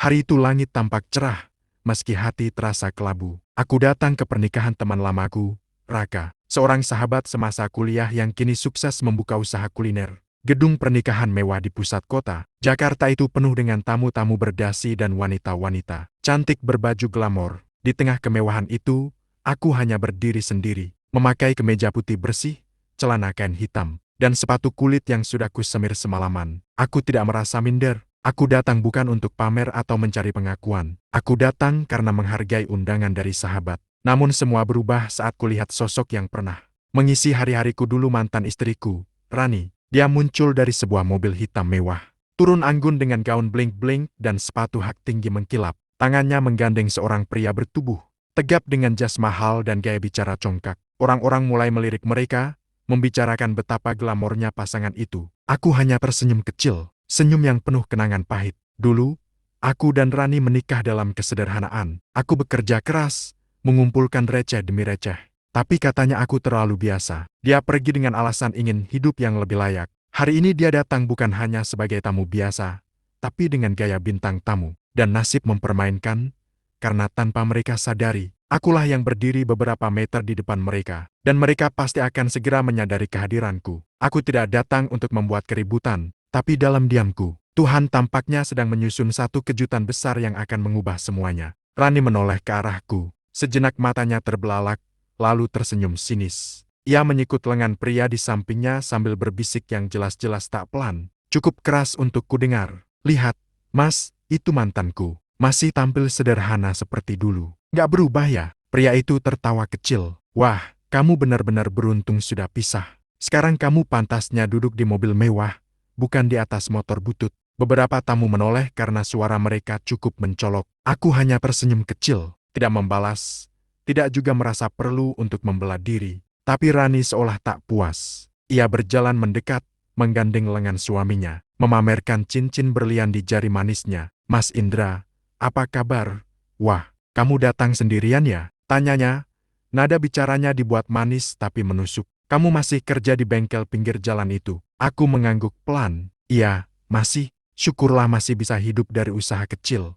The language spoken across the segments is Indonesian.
Hari itu langit tampak cerah, meski hati terasa kelabu. Aku datang ke pernikahan teman lamaku, Raka, seorang sahabat semasa kuliah yang kini sukses membuka usaha kuliner. Gedung pernikahan mewah di pusat kota, Jakarta itu penuh dengan tamu-tamu berdasi dan wanita-wanita cantik berbaju glamor. Di tengah kemewahan itu, aku hanya berdiri sendiri, memakai kemeja putih bersih, celana kain hitam, dan sepatu kulit yang sudah kusemir semalaman. Aku tidak merasa minder. Aku datang bukan untuk pamer atau mencari pengakuan. Aku datang karena menghargai undangan dari sahabat. Namun semua berubah saat kulihat sosok yang pernah mengisi hari-hariku dulu, mantan istriku, Rani. Dia muncul dari sebuah mobil hitam mewah. Turun anggun dengan gaun bling-bling dan sepatu hak tinggi mengkilap. Tangannya menggandeng seorang pria bertubuh tegap dengan jas mahal dan gaya bicara congkak. Orang-orang mulai melirik mereka, membicarakan betapa glamornya pasangan itu. Aku hanya tersenyum kecil. Senyum yang penuh kenangan pahit. Dulu, aku dan Rani menikah dalam kesederhanaan. Aku bekerja keras, mengumpulkan receh demi receh. Tapi katanya aku terlalu biasa. Dia pergi dengan alasan ingin hidup yang lebih layak. Hari ini dia datang bukan hanya sebagai tamu biasa, tapi dengan gaya bintang tamu. Dan nasib mempermainkan, karena tanpa mereka sadari, akulah yang berdiri beberapa meter di depan mereka. Dan mereka pasti akan segera menyadari kehadiranku. Aku tidak datang untuk membuat keributan. Tapi dalam diamku, Tuhan tampaknya sedang menyusun satu kejutan besar yang akan mengubah semuanya. Rani menoleh ke arahku. Sejenak matanya terbelalak, lalu tersenyum sinis. Ia menyikut lengan pria di sampingnya sambil berbisik yang jelas-jelas tak pelan. Cukup keras untuk kudengar. Lihat, Mas, itu mantanku. Masih tampil sederhana seperti dulu. Gak berubah ya? Pria itu tertawa kecil. Wah, kamu benar-benar beruntung sudah pisah. Sekarang kamu pantasnya duduk di mobil mewah, bukan di atas motor butut. Beberapa tamu menoleh karena suara mereka cukup mencolok. Aku hanya tersenyum kecil, tidak membalas, tidak juga merasa perlu untuk membela diri. Tapi Rani seolah tak puas. Ia berjalan mendekat, menggandeng lengan suaminya, memamerkan cincin berlian di jari manisnya. Mas Indra, apa kabar? Wah, kamu datang sendirian ya? Tanyanya. Nada bicaranya dibuat manis tapi menusuk. Kamu masih kerja di bengkel pinggir jalan itu? Aku mengangguk pelan. Iya, masih. Syukurlah masih bisa hidup dari usaha kecil.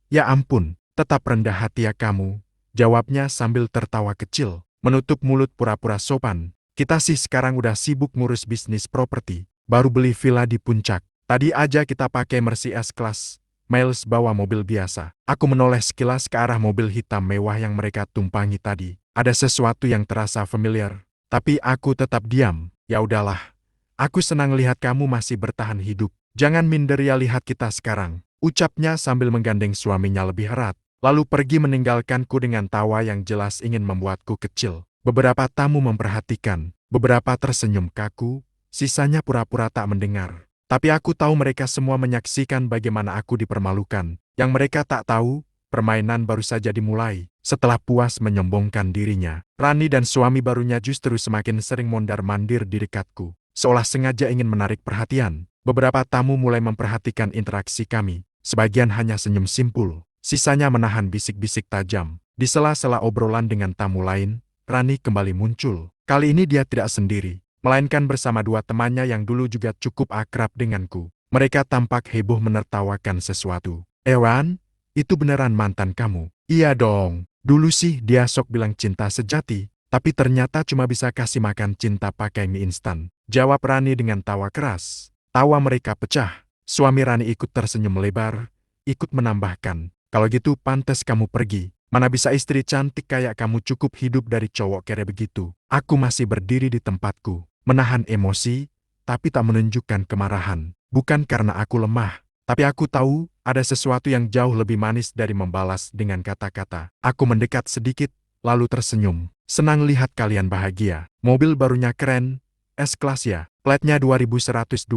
Ya ampun, tetap rendah hati ya kamu. Jawabnya sambil tertawa kecil, menutup mulut pura-pura sopan. Kita sih sekarang udah sibuk ngurus bisnis properti. Baru beli villa di puncak. Tadi aja kita pakai Mercy S-Class. Miles bawa mobil biasa. Aku menoleh sekilas ke arah mobil hitam mewah yang mereka tumpangi tadi. Ada sesuatu yang terasa familiar. Tapi aku tetap diam. Ya udahlah. Aku senang lihat kamu masih bertahan hidup. Jangan minder ya, lihat kita sekarang. Ucapnya sambil menggandeng suaminya lebih erat. Lalu pergi meninggalkanku dengan tawa yang jelas ingin membuatku kecil. Beberapa tamu memperhatikan. Beberapa tersenyum kaku. Sisanya pura-pura tak mendengar. Tapi aku tahu mereka semua menyaksikan bagaimana aku dipermalukan. Yang mereka tak tahu, permainan baru saja dimulai. Setelah puas menyombongkan dirinya, Rani dan suami barunya justru semakin sering mondar-mandir di dekatku. Seolah sengaja ingin menarik perhatian. Beberapa tamu mulai memperhatikan interaksi kami. Sebagian hanya senyum simpul. Sisanya menahan bisik-bisik tajam. Di sela-sela obrolan dengan tamu lain, Rani kembali muncul. Kali ini dia tidak sendiri, melainkan bersama dua temannya yang dulu juga cukup akrab denganku. Mereka tampak heboh menertawakan sesuatu. Ewan, itu beneran mantan kamu? Iya dong. Dulu sih dia sok bilang cinta sejati, tapi ternyata cuma bisa kasih makan cinta pakai mie instan. Jawab Rani dengan tawa keras. Tawa mereka pecah. Suami Rani ikut tersenyum lebar, ikut menambahkan, kalau gitu pantas kamu pergi. Mana bisa istri cantik kayak kamu cukup hidup dari cowok kere begitu. Aku masih berdiri di tempatku, menahan emosi, tapi tak menunjukkan kemarahan. Bukan karena aku lemah, tapi aku tahu ada sesuatu yang jauh lebih manis dari membalas dengan kata-kata. Aku mendekat sedikit, lalu tersenyum. Senang lihat kalian bahagia. Mobil barunya keren. S-Class ya, platnya 2128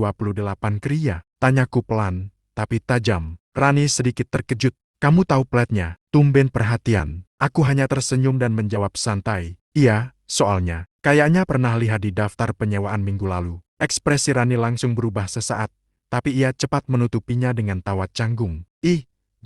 Kria. Tanyaku pelan, tapi tajam. Rani sedikit terkejut. Kamu tahu platnya? Tumben perhatian. Aku hanya tersenyum dan menjawab santai. Iya, soalnya kayaknya pernah lihat di daftar penyewaan minggu lalu. Ekspresi Rani langsung berubah sesaat, tapi ia cepat menutupinya dengan tawa canggung.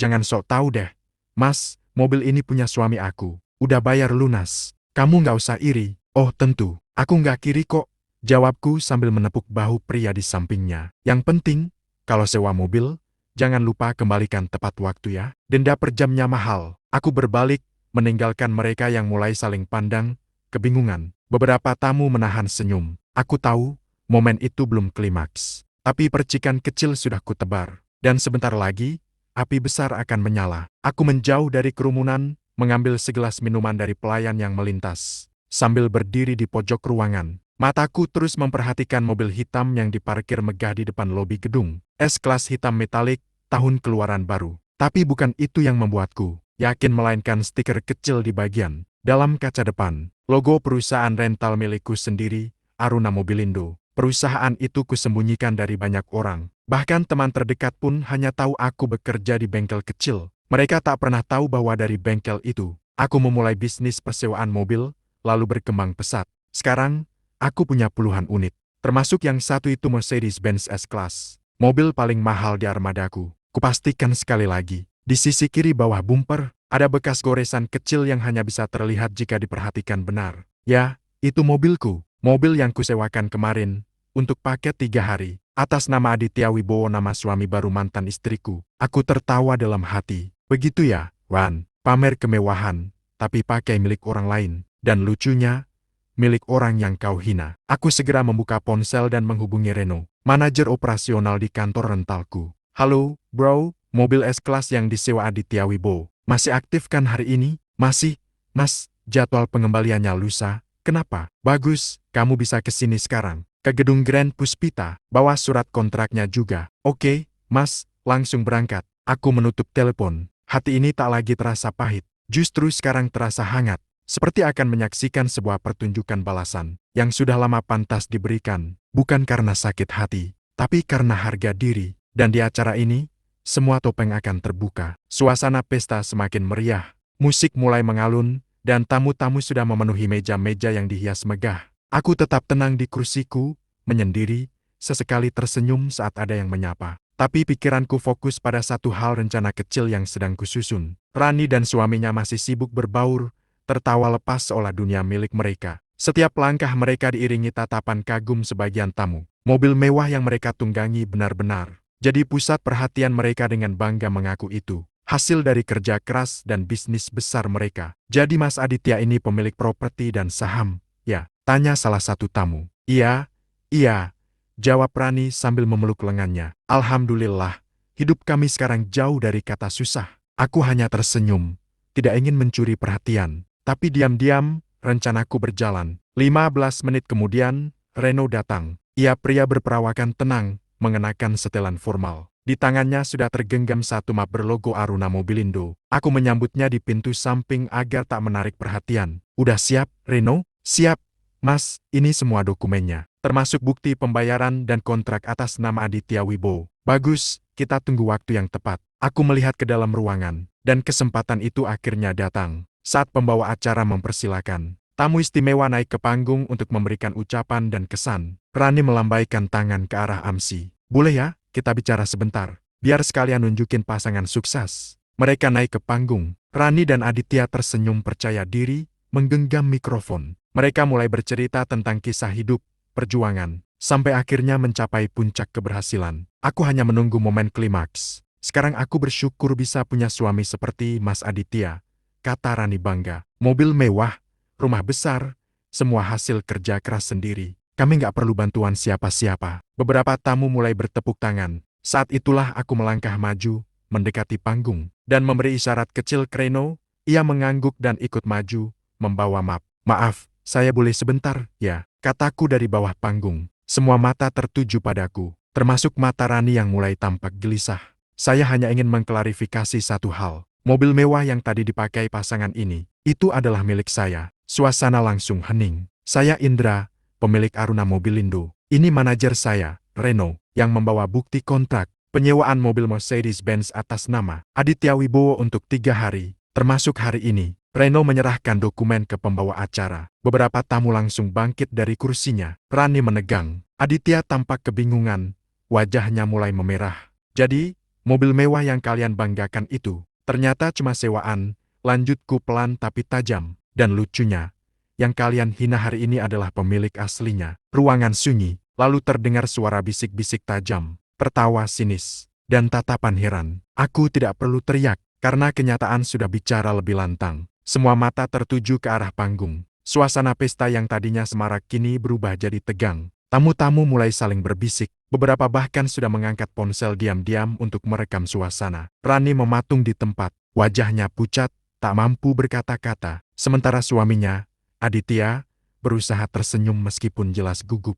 Jangan sok tahu deh. Mas, mobil ini punya suami aku. Udah bayar lunas. Kamu nggak usah iri. Oh tentu, aku nggak kiri kok. Jawabku sambil menepuk bahu pria di sampingnya. Yang penting, kalau sewa mobil, jangan lupa kembalikan tepat waktu ya. Denda per jamnya mahal. Aku berbalik, meninggalkan mereka yang mulai saling pandang, kebingungan. Beberapa tamu menahan senyum. Aku tahu, momen itu belum klimaks. Tapi percikan kecil sudah kutebar. Dan sebentar lagi, api besar akan menyala. Aku menjauh dari kerumunan, mengambil segelas minuman dari pelayan yang melintas. Sambil berdiri di pojok ruangan, mataku terus memperhatikan mobil hitam yang diparkir megah di depan lobi gedung. S-Class hitam metalik, tahun keluaran baru. Tapi bukan itu yang membuatku yakin, melainkan stiker kecil di bagian dalam kaca depan. Logo perusahaan rental milikku sendiri, Aruna Mobilindo. Perusahaan itu kusembunyikan dari banyak orang. Bahkan teman terdekat pun hanya tahu aku bekerja di bengkel kecil. Mereka tak pernah tahu bahwa dari bengkel itu, aku memulai bisnis persewaan mobil, lalu berkembang pesat. Sekarang, aku punya puluhan unit. Termasuk yang satu itu Mercedes-Benz S-Class. Mobil paling mahal di armadaku. Kupastikan sekali lagi, di sisi kiri bawah bumper, ada bekas goresan kecil yang hanya bisa terlihat jika diperhatikan benar. Ya, itu mobilku. Mobil yang kusewakan kemarin, untuk paket 3 hari, atas nama Aditya Wibowo, nama suami baru mantan istriku. Aku tertawa dalam hati. Begitu ya, Wan, pamer kemewahan, tapi pakai milik orang lain. Dan lucunya, milik orang yang kau hina. Aku segera membuka ponsel dan menghubungi Reno, manajer operasional di kantor rentalku. Halo, bro, mobil S-Class yang disewa Aditya Wibowo masih aktif kan hari ini? Masih, mas, jadwal pengembaliannya lusa. Kenapa? Bagus, kamu bisa kesini sekarang. Ke gedung Grand Puspita, bawa surat kontraknya juga. Oke, mas, langsung berangkat. Aku menutup telepon. Hati ini tak lagi terasa pahit. Justru sekarang terasa hangat. Seperti akan menyaksikan sebuah pertunjukan balasan yang sudah lama pantas diberikan. Bukan karena sakit hati, tapi karena harga diri. Dan di acara ini, semua topeng akan terbuka. Suasana pesta semakin meriah. Musik mulai mengalun, dan tamu-tamu sudah memenuhi meja-meja yang dihias megah. Aku tetap tenang di kursiku, menyendiri, sesekali tersenyum saat ada yang menyapa. Tapi pikiranku fokus pada satu hal, rencana kecil yang sedang kususun. Rani dan suaminya masih sibuk berbaur, tertawa lepas seolah dunia milik mereka. Setiap langkah mereka diiringi tatapan kagum sebagian tamu. Mobil mewah yang mereka tunggangi benar-benar jadi pusat perhatian mereka. Dengan bangga mengaku itu hasil dari kerja keras dan bisnis besar mereka. Jadi Mas Aditya ini pemilik properti dan saham, ya? Tanya salah satu tamu. Iya, jawab Rani sambil memeluk lengannya. Alhamdulillah, hidup kami sekarang jauh dari kata susah. Aku hanya tersenyum, tidak ingin mencuri perhatian. Tapi diam-diam, rencanaku berjalan. 15 menit kemudian, Reno datang. Ia pria berperawakan tenang, mengenakan setelan formal. Di tangannya sudah tergenggam satu map berlogo Aruna Mobilindo. Aku menyambutnya di pintu samping agar tak menarik perhatian. Udah siap, Reno? Siap, Mas, ini semua dokumennya. Termasuk bukti pembayaran dan kontrak atas nama Aditya Wibowo. Bagus, kita tunggu waktu yang tepat. Aku melihat ke dalam ruangan, dan kesempatan itu akhirnya datang. Saat pembawa acara mempersilakan tamu istimewa naik ke panggung untuk memberikan ucapan dan kesan, Rani melambaikan tangan ke arah Amsi. Boleh ya, kita bicara sebentar, biar sekalian nunjukin pasangan sukses. Mereka naik ke panggung. Rani dan Aditya tersenyum percaya diri, menggenggam mikrofon. Mereka mulai bercerita tentang kisah hidup, perjuangan, sampai akhirnya mencapai puncak keberhasilan. Aku hanya menunggu momen klimaks. Sekarang aku bersyukur bisa punya suami seperti Mas Aditya, kata Rani bangga. Mobil mewah, rumah besar, semua hasil kerja keras sendiri. Kami nggak perlu bantuan siapa-siapa. Beberapa tamu mulai bertepuk tangan. Saat itulah aku melangkah maju, mendekati panggung, dan memberi isyarat kecil ke Reno. Ia mengangguk dan ikut maju, membawa map. Maaf, saya boleh sebentar, ya? Kataku dari bawah panggung. Semua mata tertuju padaku, termasuk mata Rani yang mulai tampak gelisah. Saya hanya ingin mengklarifikasi satu hal. Mobil mewah yang tadi dipakai pasangan ini, itu adalah milik saya. Suasana langsung hening. Saya Indra, pemilik Aruna Mobilindo. Ini manajer saya, Reno, yang membawa bukti kontrak penyewaan mobil Mercedes-Benz atas nama Aditya Wibowo untuk 3 hari, termasuk hari ini. Reno menyerahkan dokumen ke pembawa acara. Beberapa tamu langsung bangkit dari kursinya. Rani menegang. Aditya tampak kebingungan. Wajahnya mulai memerah. Jadi, mobil mewah yang kalian banggakan itu ternyata cuma sewaan. Lanjutku pelan tapi tajam. Dan lucunya, yang kalian hina hari ini adalah pemilik aslinya. Ruangan sunyi, lalu terdengar suara bisik-bisik tajam. Tertawa sinis. dan tatapan heran. Aku tidak perlu teriak, karena kenyataan sudah bicara lebih lantang. Semua mata tertuju ke arah panggung. Suasana pesta yang tadinya semarak kini berubah jadi tegang. Tamu-tamu mulai saling berbisik, beberapa bahkan sudah mengangkat ponsel diam-diam untuk merekam suasana. Rani mematung di tempat, wajahnya pucat, tak mampu berkata-kata. Sementara suaminya, Aditya, berusaha tersenyum meskipun jelas gugup.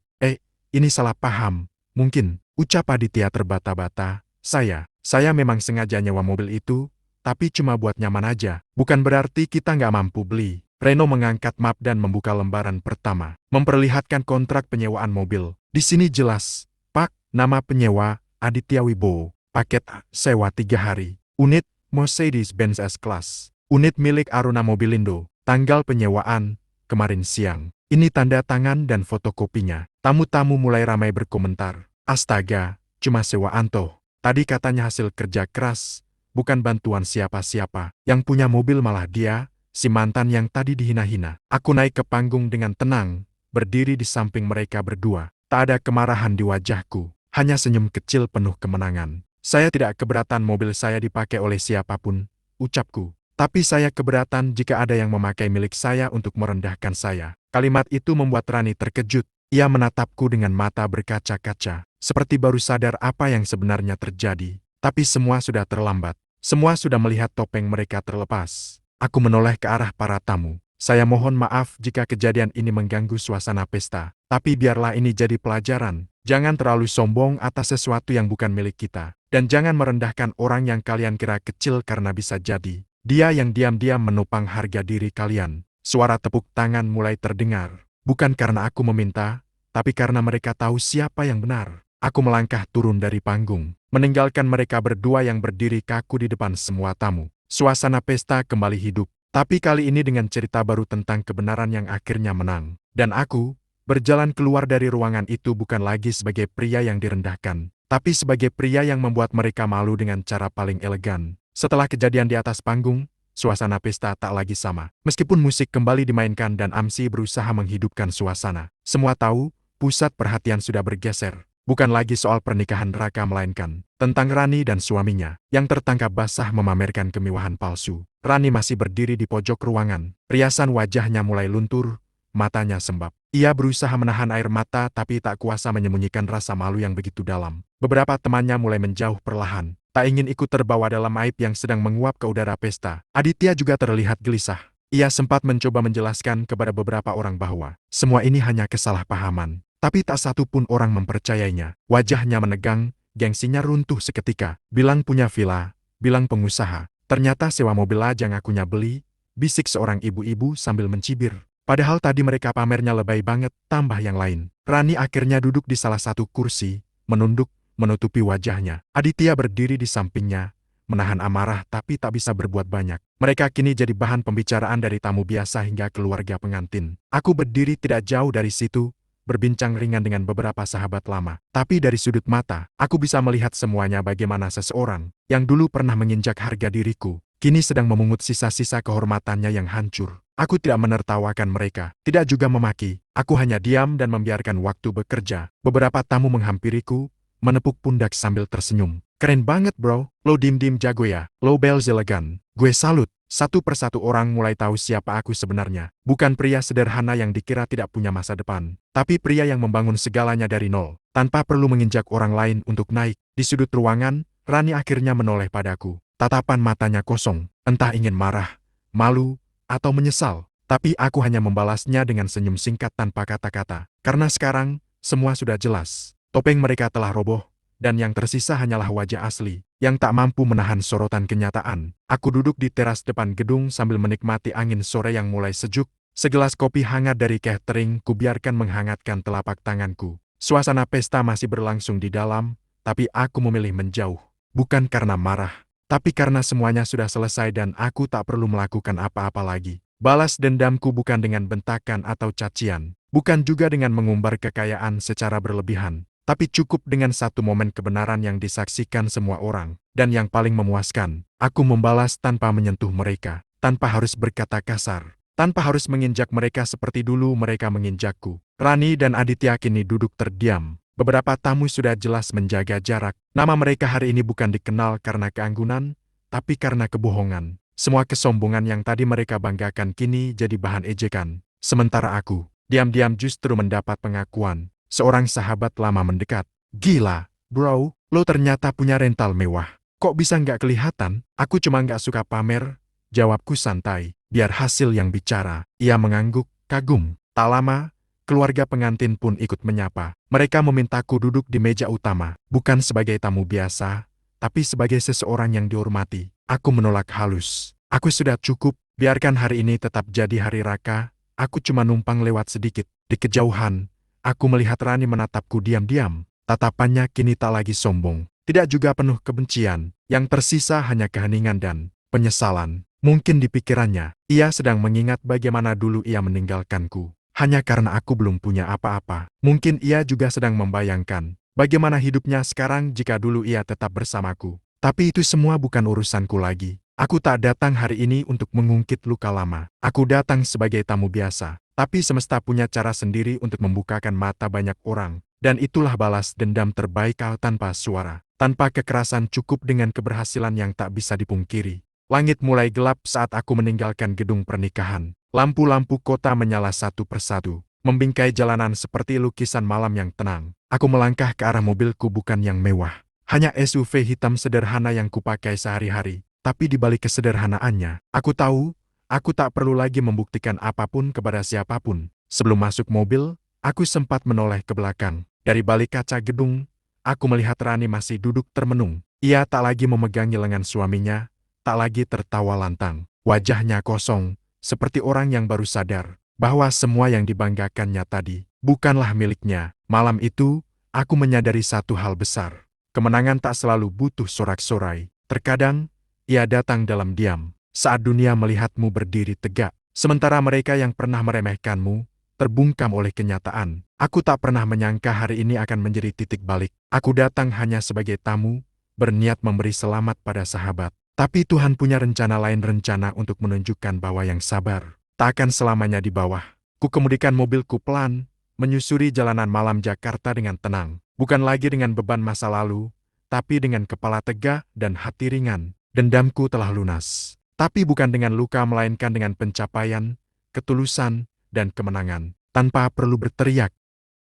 Ini salah paham. Mungkin, ucap Aditya terbata-bata. Saya memang sengaja nyewa mobil itu, tapi cuma buat nyaman aja. Bukan berarti kita nggak mampu beli. Reno mengangkat map dan membuka lembaran pertama, memperlihatkan kontrak penyewaan mobil. Di sini jelas, Pak, nama penyewa, Aditya Wibowo. Paket sewa 3 hari. Unit, Mercedes-Benz S-Class. Unit milik Aruna Mobilindo. Tanggal penyewaan, kemarin siang. Ini tanda tangan dan fotokopinya. Tamu-tamu mulai ramai berkomentar. Astaga, cuma sewaan toh. Tadi katanya hasil kerja keras, bukan bantuan siapa-siapa. Yang punya mobil malah dia, si mantan yang tadi dihina-hina. Aku naik ke panggung dengan tenang, berdiri di samping mereka berdua. Tak ada kemarahan di wajahku, hanya senyum kecil penuh kemenangan. Saya tidak keberatan mobil saya dipakai oleh siapapun, ucapku. Tapi saya keberatan jika ada yang memakai milik saya untuk merendahkan saya. Kalimat itu membuat Rani terkejut. Ia menatapku dengan mata berkaca-kaca, seperti baru sadar apa yang sebenarnya terjadi. Tapi semua sudah terlambat. Semua sudah melihat topeng mereka terlepas. Aku menoleh ke arah para tamu. Saya mohon maaf jika kejadian ini mengganggu suasana pesta. Tapi biarlah ini jadi pelajaran. Jangan terlalu sombong atas sesuatu yang bukan milik kita. Dan jangan merendahkan orang yang kalian kira kecil karena bisa jadi dia yang diam-diam menopang harga diri kalian. Suara tepuk tangan mulai terdengar. Bukan karena aku meminta, tapi karena mereka tahu siapa yang benar. Aku melangkah turun dari panggung, meninggalkan mereka berdua yang berdiri kaku di depan semua tamu. Suasana pesta kembali hidup, tapi kali ini dengan cerita baru tentang kebenaran yang akhirnya menang. Dan aku, berjalan keluar dari ruangan itu bukan lagi sebagai pria yang direndahkan, tapi sebagai pria yang membuat mereka malu dengan cara paling elegan. Setelah kejadian di atas panggung, suasana pesta tak lagi sama. Meskipun musik kembali dimainkan dan Amsi berusaha menghidupkan suasana, semua tahu, pusat perhatian sudah bergeser. Bukan lagi soal pernikahan Raka melainkan tentang Rani dan suaminya, yang tertangkap basah memamerkan kemewahan palsu. Rani masih berdiri di pojok ruangan, riasan wajahnya mulai luntur, matanya sembab. Ia berusaha menahan air mata tapi tak kuasa menyembunyikan rasa malu yang begitu dalam. Beberapa temannya mulai menjauh perlahan, tak ingin ikut terbawa dalam aib yang sedang menguap ke udara pesta. Aditya juga terlihat gelisah. Ia sempat mencoba menjelaskan kepada beberapa orang bahwa semua ini hanya kesalahpahaman. Tapi tak satu pun orang mempercayainya. Wajahnya menegang, gengsinya runtuh seketika. Bilang punya villa, bilang pengusaha. Ternyata sewa mobil aja ngakunya beli, bisik seorang ibu-ibu sambil mencibir. Padahal tadi mereka pamernya lebay banget, tambah yang lain. Rani akhirnya duduk di salah satu kursi, menunduk, menutupi wajahnya. Aditya berdiri di sampingnya, menahan amarah tapi tak bisa berbuat banyak. Mereka kini jadi bahan pembicaraan dari tamu biasa hingga keluarga pengantin. Aku berdiri tidak jauh dari situ, berbincang ringan dengan beberapa sahabat lama. Tapi dari sudut mata, aku bisa melihat semuanya bagaimana seseorang yang dulu pernah menginjak harga diriku, kini sedang memungut sisa-sisa kehormatannya yang hancur. Aku tidak menertawakan mereka, tidak juga memaki. Aku hanya diam dan membiarkan waktu bekerja. Beberapa tamu menghampiriku, menepuk pundak sambil tersenyum. Keren banget bro, lo dim-dim jago ya, lo bells elegan. Gue salut. Satu persatu orang mulai tahu siapa aku sebenarnya. Bukan pria sederhana yang dikira tidak punya masa depan, tapi pria yang membangun segalanya dari nol, tanpa perlu menginjak orang lain untuk naik. Di sudut ruangan, Rani akhirnya menoleh padaku. Tatapan matanya kosong, entah ingin marah, malu, atau menyesal. Tapi aku hanya membalasnya dengan senyum singkat tanpa kata-kata. Karena sekarang, semua sudah jelas. Topeng mereka telah roboh, dan yang tersisa hanyalah wajah asli, yang tak mampu menahan sorotan kenyataan. Aku duduk di teras depan gedung sambil menikmati angin sore yang mulai sejuk. Segelas kopi hangat dari catering kubiarkan menghangatkan telapak tanganku. Suasana pesta masih berlangsung di dalam, tapi aku memilih menjauh. Bukan karena marah, tapi karena semuanya sudah selesai dan aku tak perlu melakukan apa-apa lagi. Balas dendamku bukan dengan bentakan atau cacian, bukan juga dengan mengumbar kekayaan secara berlebihan. Tapi cukup dengan satu momen kebenaran yang disaksikan semua orang. Dan yang paling memuaskan, aku membalas tanpa menyentuh mereka, tanpa harus berkata kasar, tanpa harus menginjak mereka seperti dulu mereka menginjakku. Rani dan Aditya kini duduk terdiam, Beberapa tamu sudah jelas menjaga jarak. Nama mereka hari ini bukan dikenal karena keanggunan, tapi karena kebohongan. Semua kesombongan yang tadi mereka banggakan kini jadi bahan ejekan. Sementara aku, diam-diam justru mendapat pengakuan. Seorang sahabat lama mendekat. Gila, bro, lo ternyata punya rental mewah. Kok bisa nggak kelihatan? Aku cuma nggak suka pamer. Jawabku santai, biar hasil yang bicara. Ia mengangguk, kagum. Tak lama, keluarga pengantin pun ikut menyapa. Mereka memintaku duduk di meja utama, bukan sebagai tamu biasa, tapi sebagai seseorang yang dihormati. Aku menolak halus. Aku sudah cukup, biarkan hari ini tetap jadi hari Raka. Aku cuma numpang lewat sedikit. Di kejauhan, aku melihat Rani menatapku diam-diam. Tatapannya kini tak lagi sombong, tidak juga penuh kebencian. Yang tersisa hanya keheningan dan penyesalan. Mungkin di pikirannya, ia sedang mengingat bagaimana dulu ia meninggalkanku. Hanya karena aku belum punya apa-apa. Mungkin ia juga sedang membayangkan bagaimana hidupnya sekarang jika dulu ia tetap bersamaku. Tapi itu semua bukan urusanku lagi. Aku tak datang hari ini untuk mengungkit luka lama. Aku datang sebagai tamu biasa. Tapi semesta punya cara sendiri untuk membukakan mata banyak orang. Dan itulah balas dendam terbaik kau tanpa suara. Tanpa kekerasan cukup dengan keberhasilan yang tak bisa dipungkiri. Langit mulai gelap saat aku meninggalkan gedung pernikahan. Lampu-lampu kota menyala satu persatu, membingkai jalanan seperti lukisan malam yang tenang. Aku melangkah ke arah mobilku bukan yang mewah. Hanya SUV hitam sederhana yang kupakai sehari-hari. Tapi di balik kesederhanaannya, aku tahu, aku tak perlu lagi membuktikan apapun kepada siapapun. Sebelum masuk mobil, aku sempat menoleh ke belakang. Dari balik kaca gedung, aku melihat Rani masih duduk termenung. Ia tak lagi memegangi lengan suaminya, tak lagi tertawa lantang. Wajahnya kosong, seperti orang yang baru sadar bahwa semua yang dibanggakannya tadi bukanlah miliknya. Malam itu, aku menyadari satu hal besar. Kemenangan tak selalu butuh sorak-sorai. Terkadang, ia datang dalam diam. Saat dunia melihatmu berdiri tegak, sementara mereka yang pernah meremehkanmu terbungkam oleh kenyataan. Aku tak pernah menyangka hari ini akan menjadi titik balik. Aku datang hanya sebagai tamu, berniat memberi selamat pada sahabat. Tapi Tuhan punya rencana lain, rencana untuk menunjukkan bahwa yang sabar tak akan selamanya di bawah. Ku kemudikan mobilku pelan, menyusuri jalanan malam Jakarta dengan tenang. Bukan lagi dengan beban masa lalu, tapi dengan kepala tegak dan hati ringan. Dendamku telah lunas. Tapi bukan dengan luka melainkan dengan pencapaian, ketulusan, dan kemenangan. Tanpa perlu berteriak,